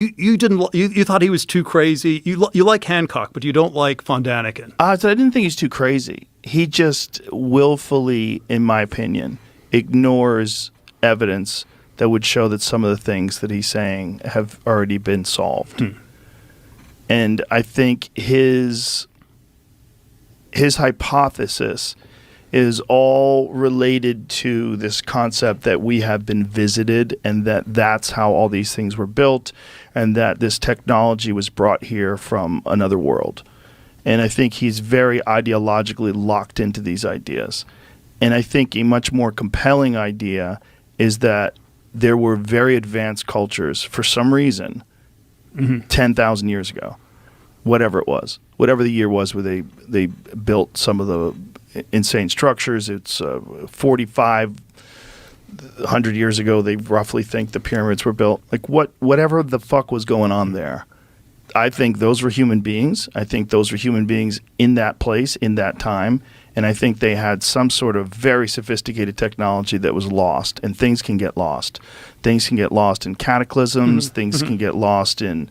You didn't you thought he was too crazy. You like Hancock, but you don't like von Daniken. I didn't think he's too crazy. He just willfully, in my opinion, ignores evidence that would show that some of the things that he's saying have already been solved. And I think his hypothesis is all related to this concept that we have been visited and that's how all these things were built and that this technology was brought here from another world. And I think he's very ideologically locked into these ideas. And I think a much more compelling idea is that there were very advanced cultures for some reason 10,000 years ago, whatever it was, whatever the year was where they built some of the insane structures. It's 4,500 years ago, they roughly think the pyramids were built. Like whatever the fuck was going on there, I think those were human beings. I think those were human beings in that place, in that time. And I think they had some sort of very sophisticated technology that was lost. And things can get lost. Things can get lost in cataclysms. Things can get lost in...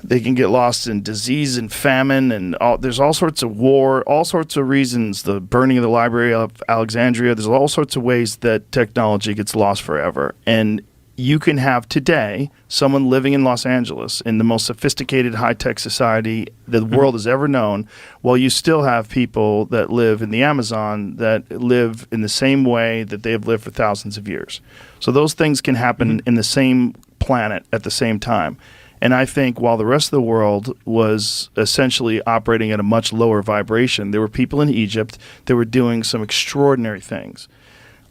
They can get lost in disease and famine, and there's all sorts of war, all sorts of reasons. The burning of the Library of Alexandria, there's all sorts of ways that technology gets lost forever. And you can have today someone living in Los Angeles in the most sophisticated high-tech society the world has ever known, while you still have people that live in the Amazon that live in the same way that they have lived for thousands of years. So those things can happen in the same planet at the same time. And I think while the rest of the world was essentially operating at a much lower vibration, there were people in Egypt that were doing some extraordinary things.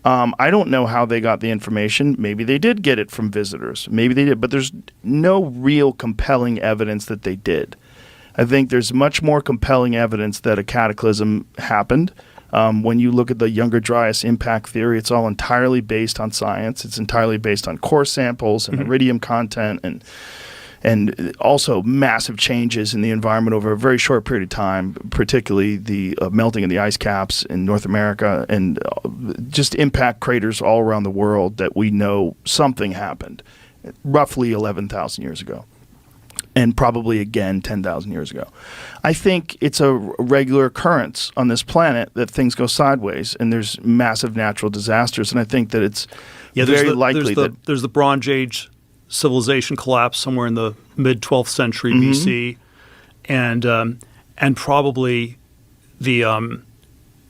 I don't know how they got the information. Maybe they did get it from visitors. Maybe they did. But there's no real compelling evidence that they did. I think there's much more compelling evidence that a cataclysm happened. When you look at the Younger Dryas impact theory, it's all entirely based on science. It's entirely based on core samples and iridium content and also massive changes in the environment over a very short period of time, particularly the melting of the ice caps in North America and just impact craters all around the world that we know something happened roughly 11,000 years ago and probably again 10,000 years ago. I think it's a regular occurrence on this planet that things go sideways and there's massive natural disasters, and I think that it's very likely that there's the Bronze Age civilization collapse somewhere in the mid-12th century BC, and probably the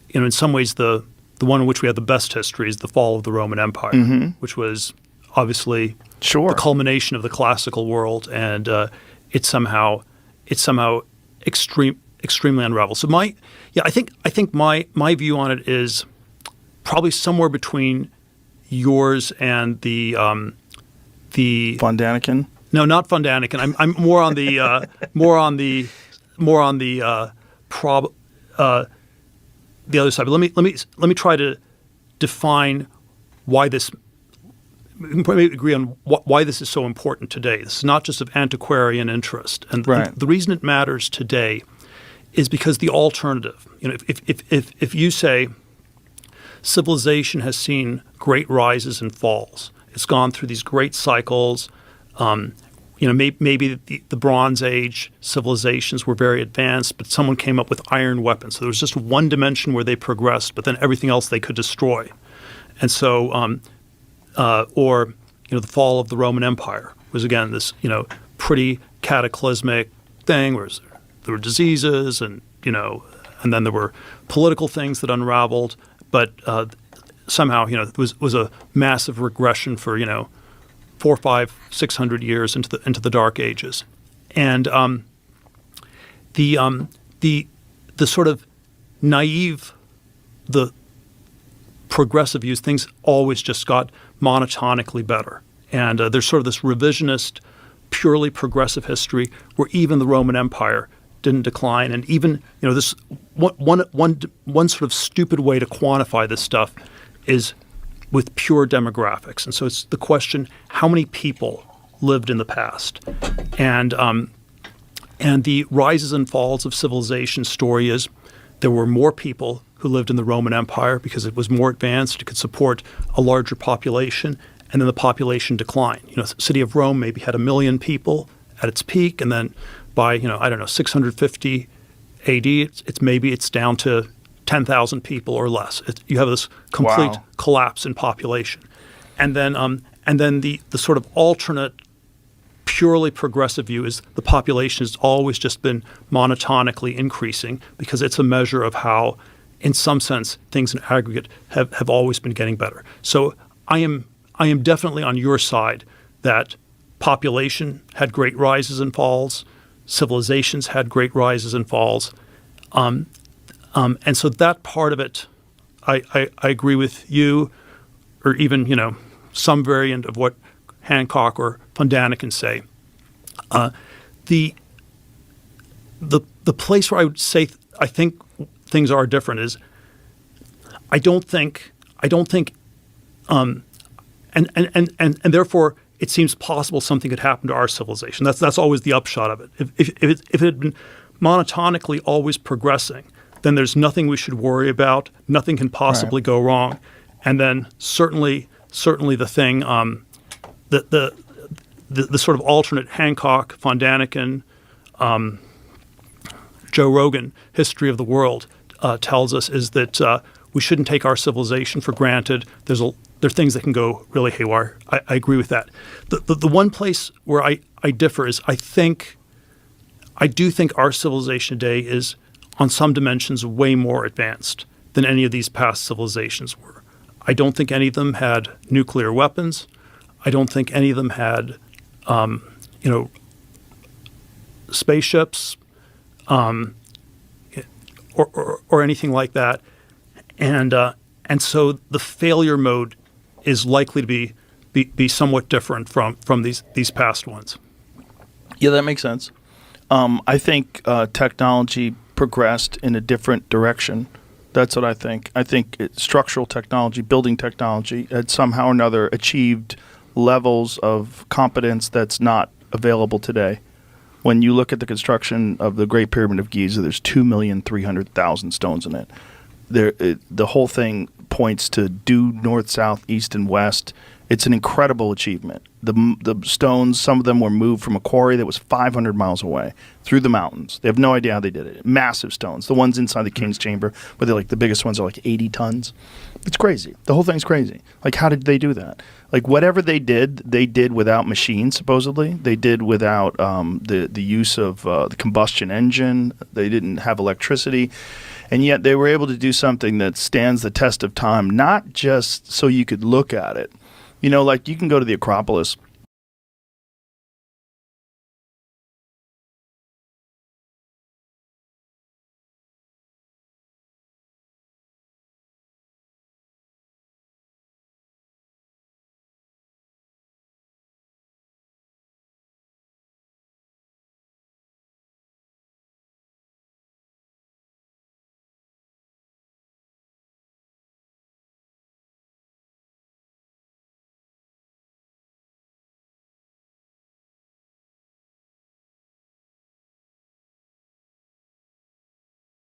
in some ways the one in which we have the best history is the fall of the Roman Empire, which was obviously the culmination of the classical world, and it's somehow extremely unraveled. So I think my view on it is probably somewhere between yours and the Von Daniken? No, not Von Daniken. I'm more on the the other side. But let me try to define why this. We can probably agree on why this is so important today. This is not just of antiquarian interest, and the reason it matters today is because the alternative. If you say civilization has seen great rises and falls. It's gone through these great cycles. Maybe the Bronze Age civilizations were very advanced, but someone came up with iron weapons. So there was just one dimension where they progressed, but then everything else they could destroy. And so, the fall of the Roman Empire was again this pretty cataclysmic thing where there were diseases and then there were political things that unraveled, but somehow, it was a massive regression for 400, 500, 600 years into the Dark Ages, and the sort of naive, the progressive views, things always just got monotonically better, and there's sort of this revisionist, purely progressive history where even the Roman Empire didn't decline, and even this one sort of stupid way to quantify this stuff is with pure demographics. And so it's the question, how many people lived in the past? And the rises and falls of civilization story is there were more people who lived in the Roman Empire because it was more advanced, it could support a larger population, and then the population declined. The city of Rome maybe had 1 million people at its peak, and then by 650 A.D. it's down to 10,000 people or less. You have this complete Wow. collapse in population, and then the sort of alternate, purely progressive view is the population has always just been monotonically increasing because it's a measure of how, in some sense, things in aggregate have always been getting better. So I am definitely on your side that population had great rises and falls, civilizations had great rises and falls, and so that part of it, I agree with you, or even some variant of what Hancock or von Daniken say. The place where I would say I think things are different is I don't think and therefore it seems possible something could happen to our civilization. That's always the upshot of it. If it had been monotonically always progressing, then there's nothing we should worry about. Nothing can possibly go wrong. And then certainly the thing the sort of alternate Hancock, von Daniken, Joe Rogan history of the world tells us is that we shouldn't take our civilization for granted. There are things that can go really haywire. I agree with that. The one place where I differ is I do think our civilization today is on some dimensions way more advanced than any of these past civilizations were. I don't think any of them had nuclear weapons. I don't think any of them had spaceships or anything like that. And so the failure mode is likely to be somewhat different from these past ones. Yeah, that makes sense. I think technology progressed in a different direction. That's what I think. I think structural technology, building technology, had somehow or another achieved levels of competence that's not available today. When you look at the construction of the Great Pyramid of Giza, there's 2,300,000 stones in it. The whole thing points to due north, south, east, and west. It's an incredible achievement. The stones, some of them were moved from a quarry that was 500 miles away through the mountains. They have no idea how they did it. Massive stones. The ones inside the king's chamber, but they're like the biggest ones are like 80 tons. It's crazy. The whole thing's crazy. Like, how did they do that? Like, whatever they did without machines, supposedly. They did without the use of the combustion engine. They didn't have electricity. And yet they were able to do something that stands the test of time, not just so you could look at it. Like you can go to the Acropolis